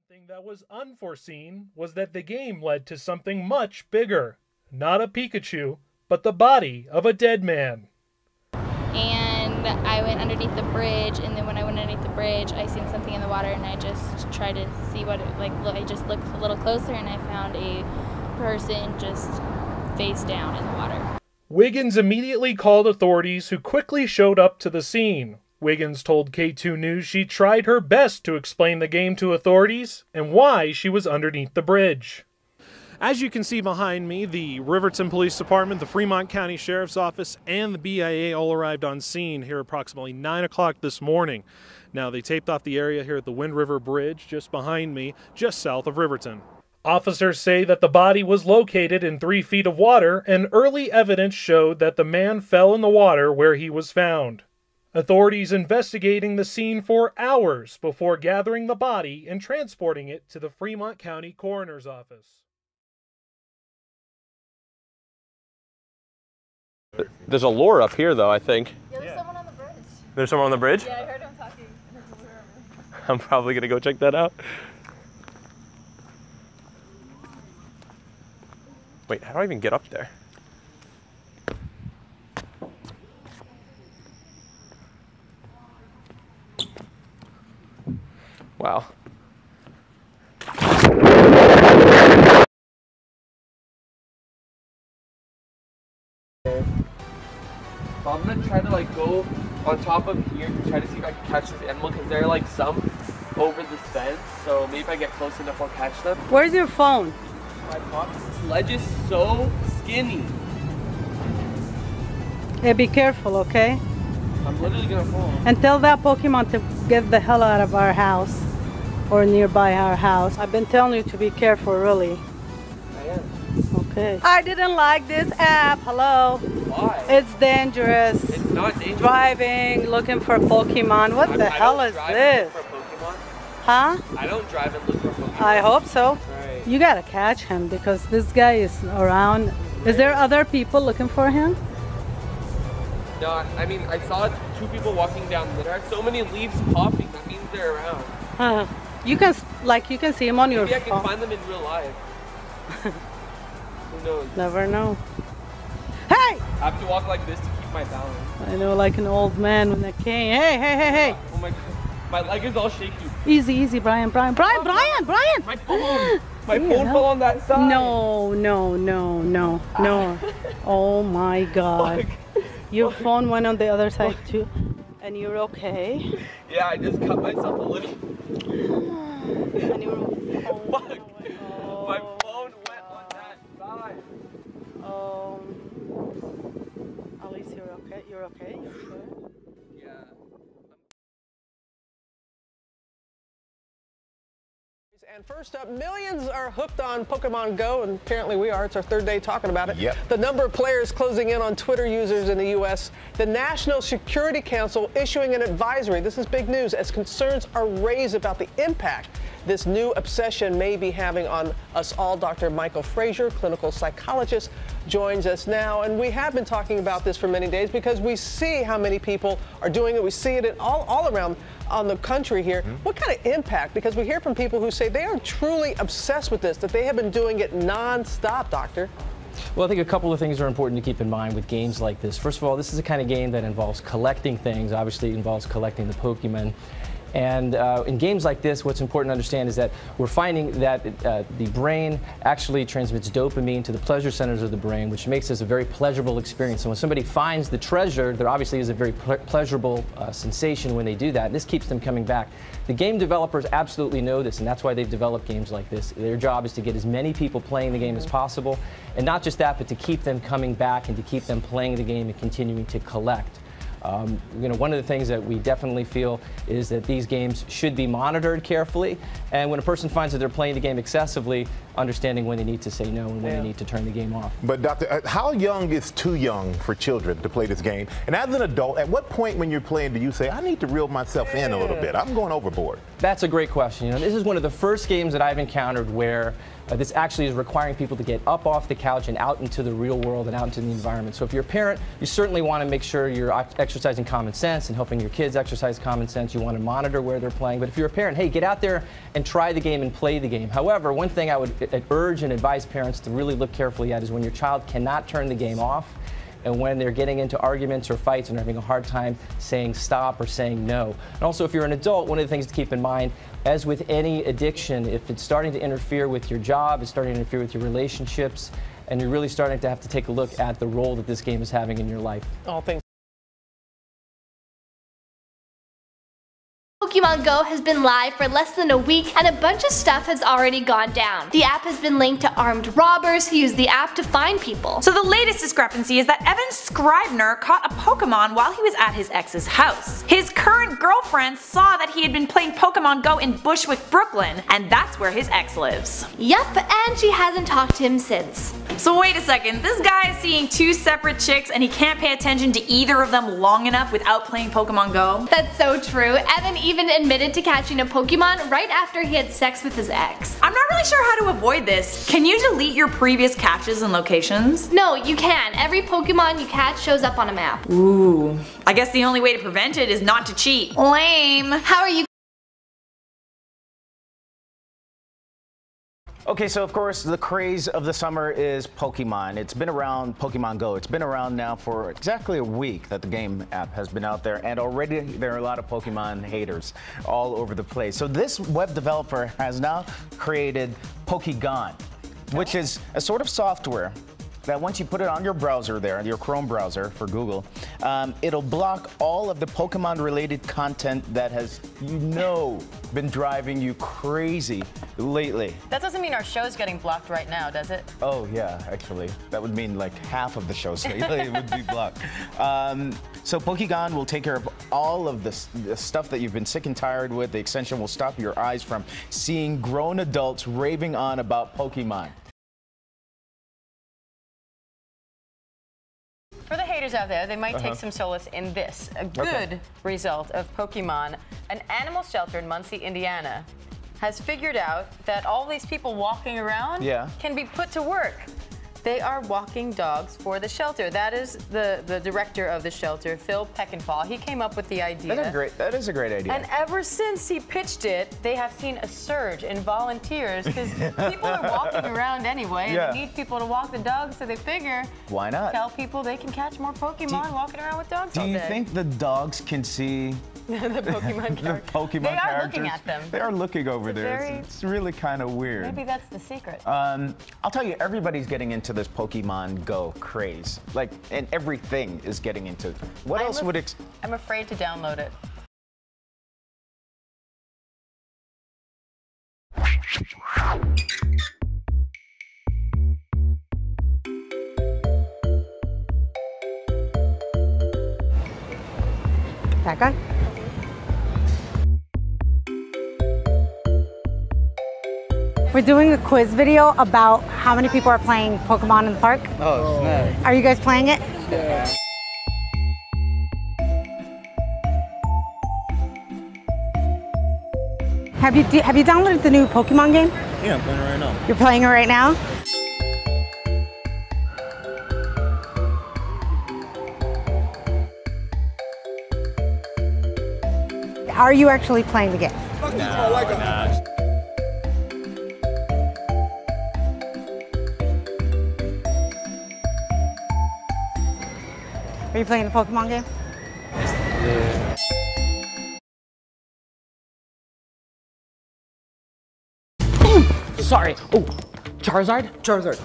Something that was unforeseen was that the game led to something much bigger. Not a Pikachu, but the body of a dead man. And I went underneath the bridge, and then when I went underneath the bridge, I seen something in the water, and I just tried to see what it like. I just looked a little closer, and I found a person just face down in the water. Wiggins immediately called authorities, who quickly showed up to the scene. Wiggins told K2 News she tried her best to explain the game to authorities and why she was underneath the bridge. As you can see behind me, the Riverton Police Department, the Fremont County Sheriff's Office, and the BIA all arrived on scene here approximately 9 o'clock this morning. Now, they taped off the area here at the Wind River Bridge just behind me, just south of Riverton. Officers say that the body was located in 3 feet of water, and early evidence showed that the man fell in the water where he was found. Authorities investigating the scene for hours before gathering the body and transporting it to the Fremont County Coroner's Office. There's a lure up here, though, I think. Yeah, there's someone on the bridge. There's someone on the bridge? Yeah, I heard him talking. I'm probably going to go check that out. Wait, how do I even get up there? Wow. So I'm gonna try to like go on top of here to try to see if I can catch this animal, because there are like some over this fence, so maybe if I get close enough I'll catch them. Where's your phone? My pocket. This ledge is so skinny. Hey, be careful, okay? I'm literally gonna fall. And tell that Pokemon to get the hell out of our house or nearby our house. I've been telling you to be careful, really. I am. Okay. I didn't like this app. Hello. Why? It's dangerous. It's not dangerous. Driving, looking for Pokemon. What the hell is this? For Pokemon. Huh? I don't drive and look for Pokemon. I hope so. Right. You gotta catch him because this guy is around. Is there other people looking for him? No, I mean, I saw 2 people walking down. There are so many leaves popping. That means they're around. You can see him on your Maybe I can phone. find them in real life. Who knows? Never know. Hey! I have to walk like this to keep my balance. I know, like an old man with a cane. Hey, hey, hey, hey! Oh my god, my leg is all shaky. Easy, easy, Brian, Brian, Brian, Brian, Brian! My phone! My phone fell on that side. No, no, no, no, no. Oh my god. Your phone went on the other side too. And you're okay? Yeah, I just cut myself a little. And your phone. Fuck. My phone went on that side. At least you're okay. You're okay? You're sure? Yeah. And first up, millions are hooked on Pokemon Go, and apparently we are. It's our 3rd day talking about it. Yep. The number of players closing in on Twitter users in the U.S. The National Security Council issuing an advisory. This is big news as concerns are raised about the impact this new obsession may be having on us all. Dr. Michael Frazier, clinical psychologist, joins us now. And we have been talking about this for many days because we see how many people are doing it. We see it all around on the country here. What kind of impact? Because we hear from people who say they are truly obsessed with this, that they have been doing it non-stop, doctor. Well, I think a couple of things are important to keep in mind with games like this. First of all, this is a kind of game that involves collecting things. Obviously, it involves collecting the Pokemon. And in games like this, what's important to understand is that we're finding that the brain actually transmits dopamine to the pleasure centers of the brain, which makes this a very pleasurable experience. So when somebody finds the treasure, there obviously is a very pleasurable sensation when they do that. And this keeps them coming back. The game developers absolutely know this, and that's why they've developed games like this. Their job is to get as many people playing the game as possible. And not just that, but to keep them coming back and to keep them playing the game and continuing to collect. One of the things that we definitely feel is that these games should be monitored carefully, and when a person finds that they're playing the game excessively, understanding when they need to say no and when they need to turn the game off. But doctor, how young is too young for children to play this game? And as an adult, at what point when you're playing do you say, I need to reel myself in a little bit, I'm going overboard? That's a great question. This is one of the first games that I've encountered where this actually is requiring people to get up off the couch and out into the real world and out into the environment. So if you're a parent, you certainly want to make sure you're exercising common sense and helping your kids exercise common sense. You want to monitor where they're playing. But if you're a parent, hey, get out there and try the game and play the game. However, one thing I would urge and advise parents to really look carefully at is when your child cannot turn the game off, and when they're getting into arguments or fights and having a hard time saying stop or saying no. And also, if you're an adult, one of the things to keep in mind, as with any addiction, if it's starting to interfere with your job, it's starting to interfere with your relationships, and you're really starting to have to take a look at the role that this game is having in your life. All things. Pokemon Go has been live for less than a week and a bunch of stuff has already gone down. The app has been linked to armed robbers who use the app to find people. So the latest discrepancy is that Evan Scribner caught a Pokemon while he was at his ex's house. His current girlfriend saw that he had been playing Pokemon Go in Bushwick, Brooklyn, and that's where his ex lives. Yup, and she hasn't talked to him since. So wait a second, this guy is seeing two separate chicks and he can't pay attention to either of them long enough without playing Pokemon Go? That's so true. Evan even admitted to catching a Pokemon right after he had sex with his ex. I'm not really sure how to avoid this. Can you delete your previous catches and locations? No, you can. Every Pokemon you catch shows up on a map. Ooh. I guess the only way to prevent it is not to cheat. Lame. How are you? Okay, so of course the craze of the summer is Pokemon. It's been around, Pokemon Go. It's been around now for exactly a week that the game app has been out there, and already there are a lot of Pokemon haters all over the place. So this web developer has now created Pokegon, which is a sort of software that once you put it on your browser there, your Chrome browser for Google, it'll block all of the Pokemon related content that has, been driving you crazy lately. That doesn't mean our show's getting blocked right now, does it? Oh yeah, actually. That would mean like half of the shows lately would be blocked. So Pokegon will take care of all of the stuff that you've been sick and tired with. The extension will stop your eyes from seeing grown adults raving on about Pokemon. For the haters out there, they might take some solace in this. A good result of Pokemon. An animal shelter in Muncie, Indiana has figured out that all these people walking around can be put to work. They are walking dogs for the shelter. That is the director of the shelter, Phil Peckinpah. He came up with the idea. That is a great idea. And ever since he pitched it, they have seen a surge in volunteers because people are walking around anyway. And they need people to walk the dogs, so they figure, why not? Tell people they can catch more Pokemon walking around with dogs all day. Do you think the dogs can see the Pokemon characters? The Pokemon they are characters? looking at them. They are looking over there. It's really kind of weird. Maybe that's the secret. I'll tell you, everybody's getting into this Pokemon Go craze. Like, and everything is getting into it. What else would I'm afraid to download it. That guy? We're doing a quiz video about how many people are playing Pokemon in the park. Oh, snap. Are you guys playing it? Yeah. Have you downloaded the new Pokemon game? Yeah, I'm playing it right now. You're playing it right now? Are you actually playing the game? Nah. Are you playing the Pokemon game? Yeah. Sorry. Oh, Charizard? Charizard.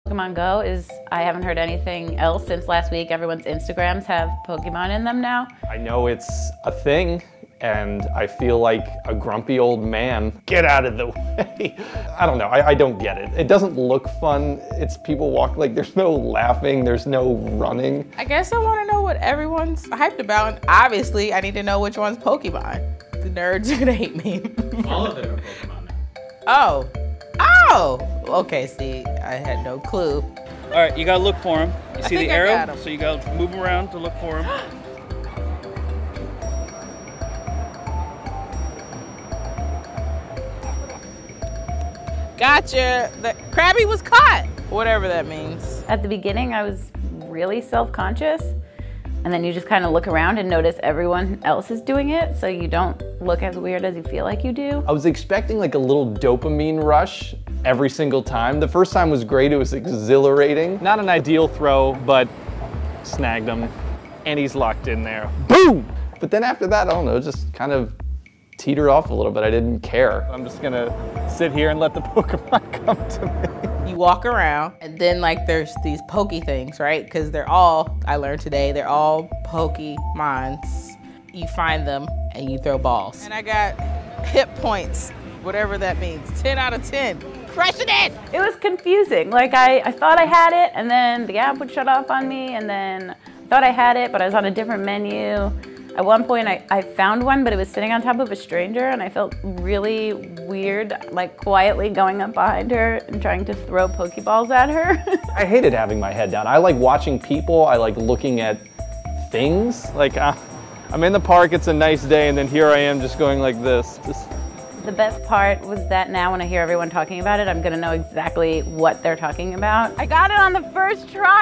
Pokemon Go is, I haven't heard anything else since last week. Everyone's Instagrams have Pokemon in them now. I know it's a thing, and I feel like a grumpy old man. Get out of the way. I don't know, I don't get it. It doesn't look fun. It's people walk, like there's no laughing, there's no running. I guess I want to know what everyone's hyped about, and obviously I need to know which one's Pokemon. The nerds are gonna hate me. All of them are Pokemon now. Oh, okay, see, I had no clue. All right, you gotta look for him. You see the arrow? So you gotta move around to look for him. Gotcha. The Krabby was caught. Whatever that means. At the beginning, I was really self-conscious. And then you just kind of look around and notice everyone else is doing it, so you don't look as weird as you feel like you do. I was expecting like a little dopamine rush every single time. The first time was great, it was exhilarating. Not an ideal throw, but snagged him, and he's locked in there. Boom! But then after that, I don't know, just kind of teetered off a little bit. I didn't care. I'm just gonna sit here and let the Pokemon come to me. You walk around, and then like there's these pokey things, right? Because they're all, I learned today, they're all Pokemons. You find them and you throw balls. And I got hit points, whatever that means. 10 out of 10. Crushing it! It was confusing. Like I thought I had it, and then the app would shut off on me, and then I thought I had it, but I was on a different menu. At one point, I found one, but it was sitting on top of a stranger, and I felt really weird, like quietly going up behind her and trying to throw Pokeballs at her. I hated having my head down. I like watching people. I like looking at things. Like, I'm in the park, it's a nice day, and then here I am just going like this. The best part was that now when I hear everyone talking about it, I'm gonna know exactly what they're talking about. I got it on the first try.